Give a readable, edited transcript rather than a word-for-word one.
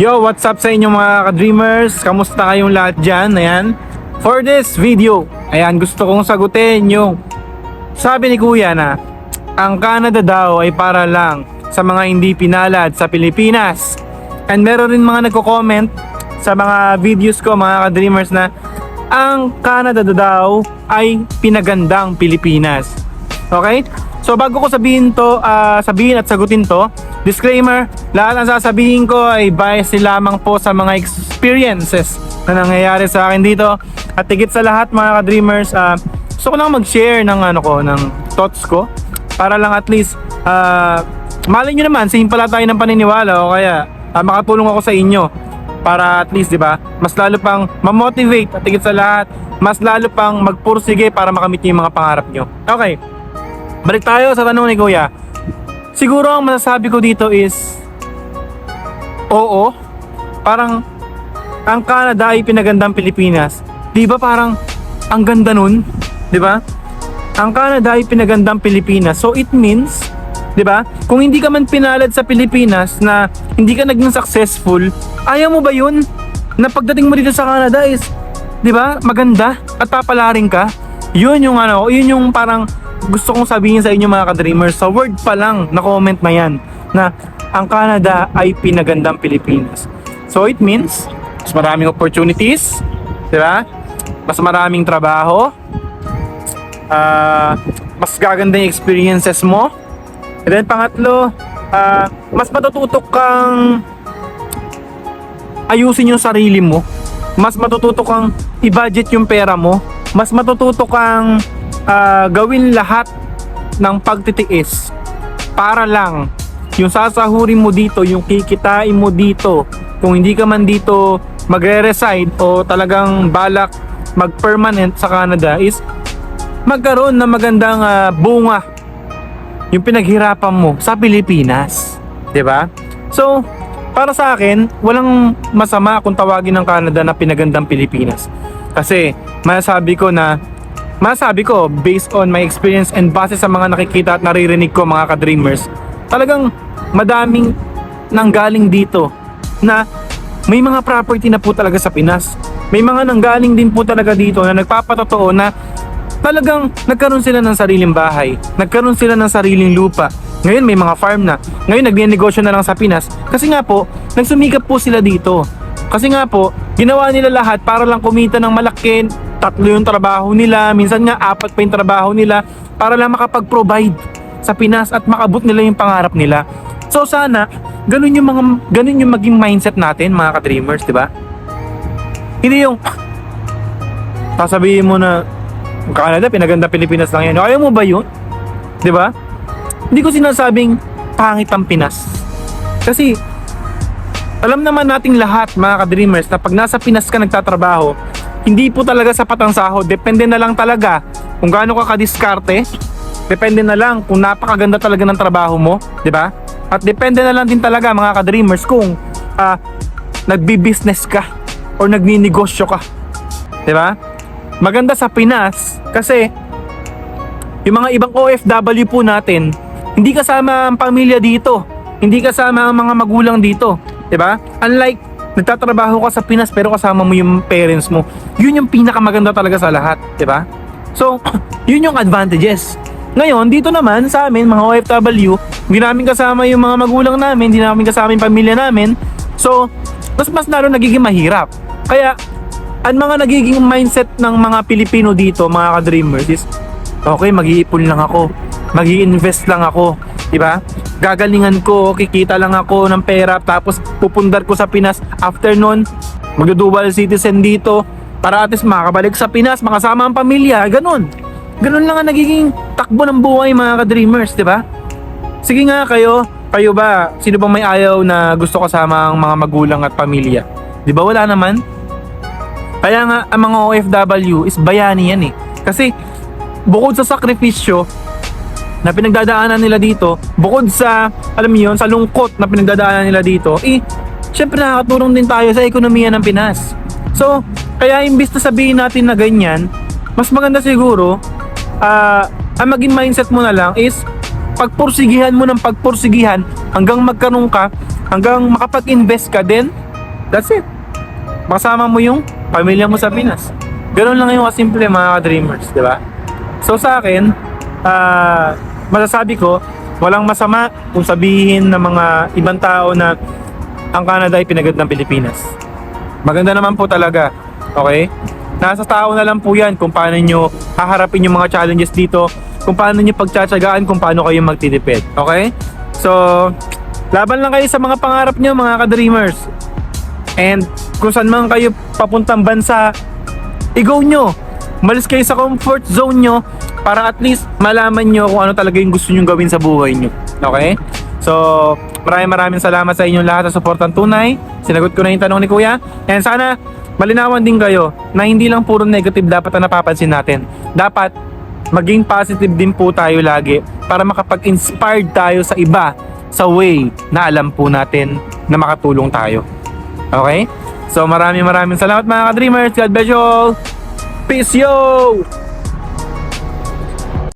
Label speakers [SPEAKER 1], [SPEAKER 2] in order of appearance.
[SPEAKER 1] Yo, what's up sa inyo mga ka-dreamers? Kamusta kayong lahat dyan? Ayan. For this video, ayan, gusto kong sagutin yung sabi ni Kuya na ang Canada daw ay para lang sa mga hindi pinalad sa Pilipinas. And meron rin mga nagko-comment sa mga videos ko mga ka-dreamers na ang Canada daw ay pinagandang Pilipinas. Okay? So bago ko sabihin at sagutin to, disclaimer, lahat ng sasabihin ko ay bias lamang po sa mga experiences na nangyayari sa akin dito. At higit sa lahat mga ka-dreamers, gusto ko lang mag-share ng ng thoughts ko para lang at least malay nyo naman, simple tayo ng paniniwala o kaya makatulong ako sa inyo para at least, di ba, mas lalo pang ma-motivate at higit sa lahat, mas lalo pang magpursige para makamit nyo yung mga pangarap nyo. Okay, balik tayo sa tanong ni Kuya. Siguro ang masasabi ko dito is oo, parang ang Canada ay pinagandang Pilipinas. Di ba parang ang ganda nun? Di ba? Ang Canada ay pinagandang Pilipinas. So it means, di ba? Kung hindi ka man pinalad sa Pilipinas na hindi ka naging successful, ayaw mo ba yun? Na pagdating mo dito sa Canada is, di ba, maganda at papalaring ka? Yun yung yun yung parang gusto kong sabihin sa inyo mga ka-dreamers. Sa word pa lang na comment na yan na ang Canada ay pinagandang Pilipinas. So it means mas maraming opportunities, di ba? Mas maraming trabaho, mas gaganda yung experiences mo. And then pangatlo, mas matututo kang ayusin yung sarili mo. Mas matututo kang i-budget yung pera mo. Mas matututo kang gawin lahat ng pagtitiis para lang yung sasahurin mo dito, yung kikitain mo dito. Kung hindi ka man dito magre-reside o talagang balak mag-permanent sa Canada is magkaroon ng magandang bunga yung pinaghirapan mo sa Pilipinas, 'di ba? So, para sa akin, walang masama kung tawagin ng Canada na pinagandang Pilipinas. Kasi masasabi ko based on my experience and base sa mga nakikita at naririnig ko mga ka-dreamers, talagang madaming nanggaling dito na may mga property na po talaga sa Pinas. May mga nanggaling din po talaga dito na nagpapatotoo na talagang nagkaroon sila ng sariling bahay, nagkaroon sila ng sariling lupa. Ngayon may mga farm na. Ngayon nagnenegosyo na lang sa Pinas kasi nga po nagsumikap po sila dito. Kasi nga po ginawa nila lahat para lang kumita ng malaki. 3 yung trabaho nila, minsan nga 4 pa yung trabaho nila para lang makapag-provide sa Pinas at makabot nila yung pangarap nila. So sana ganun yung maging mindset natin mga ka-dreamers, di ba? Hindi yung sasabihin mo na Canada, pinaganda Pilipinas lang yan. Ayaw mo ba yun? Di ba? Hindi ko sinasabing pangit ang Pinas. Kasi alam naman nating lahat mga ka-dreamers na pag nasa Pinas ka nagtatrabaho, hindi po talaga sapat ang sahod. Depende na lang talaga kung gaano ka kadiskarte. Depende na lang kung napakaganda talaga ng trabaho mo, di ba? At depende na lang din talaga mga ka-dreamers kung nagbi-business ka or nagninegosyo ka, di ba? Maganda sa Pinas kasi yung mga ibang OFW po natin, hindi kasama ang pamilya dito, hindi kasama ang mga magulang dito, di ba? Unlike nagtatrabaho ka sa Pinas pero kasama mo yung parents mo, yun yung pinakamaganda talaga sa lahat, di ba? So, yun yung advantages. Ngayon, dito naman sa amin, mga OFW, hindi namin kasama yung mga magulang namin, hindi namin kasama yung pamilya namin. So, mas lalo nagiging mahirap. Kaya, ang mga nagiging mindset ng mga Pilipino dito, mga ka-dreamers is, okay, mag-iipon lang ako, mag-i-invest lang ako, di ba? Gagalingan ko, kikita lang ako ng pera, tapos pupundar ko sa Pinas. After nun, magdo-dual citizen dito, para at least makakabalik sa Pinas, makasama ang pamilya, ganun. Ganun lang ang nagiging takbo ng buhay mga ka-dreamers, di ba? Sige nga kayo ba, sino bang may ayaw na gusto kasama ang mga magulang at pamilya? Di ba wala naman? Kaya nga ang mga OFW is bayani yan eh. Kasi bukod sa sakripisyo na pinagdadaanan nila dito, bukod sa, alam mo yun, sa lungkot na pinagdadaanan nila dito, syempre nakakatulong din tayo sa ekonomiya ng Pinas. So, kaya imbis na sabihin natin na ganyan, mas maganda siguro, ang maging mindset mo na lang is pagpursigihan mo ng pagpursigihan hanggang magkaroon ka, hanggang makapag-invest ka din That's it. Makasama mo yung pamilya mo sa Pinas. Ganun lang yung kasimple mga ka-dreamers, di ba? So sa akin, masasabi ko, walang masama kung sabihin ng mga ibang tao na ang Canada ay pinagad ng Pilipinas. Maganda naman po talaga, okay? Nasa tao na lang po yan kung paano nyo haharapin yung mga challenges dito, kung paano nyo pagtsatsagaan, kung paano kayo magtitipid, okay? So, laban lang kayo sa mga pangarap nyo mga ka-dreamers. And kung saan man kayo papuntang bansa, i-go nyo. Malis kayo sa comfort zone nyo para at least malaman nyo kung ano talaga yung gusto nyo gawin sa buhay nyo. Okay? So, maraming salamat sa inyong lahat sa suportang tunay. Sinagot ko na yung tanong ni Kuya. And sana malinawan din kayo na hindi lang puro negative dapat na napapansin natin. Dapat maging positive din po tayo lagi para makapag-inspired tayo sa iba sa way na alam po natin na makatulong tayo. Okay? So maraming salamat mga ka-dreamers. God bless you all. Peace yo!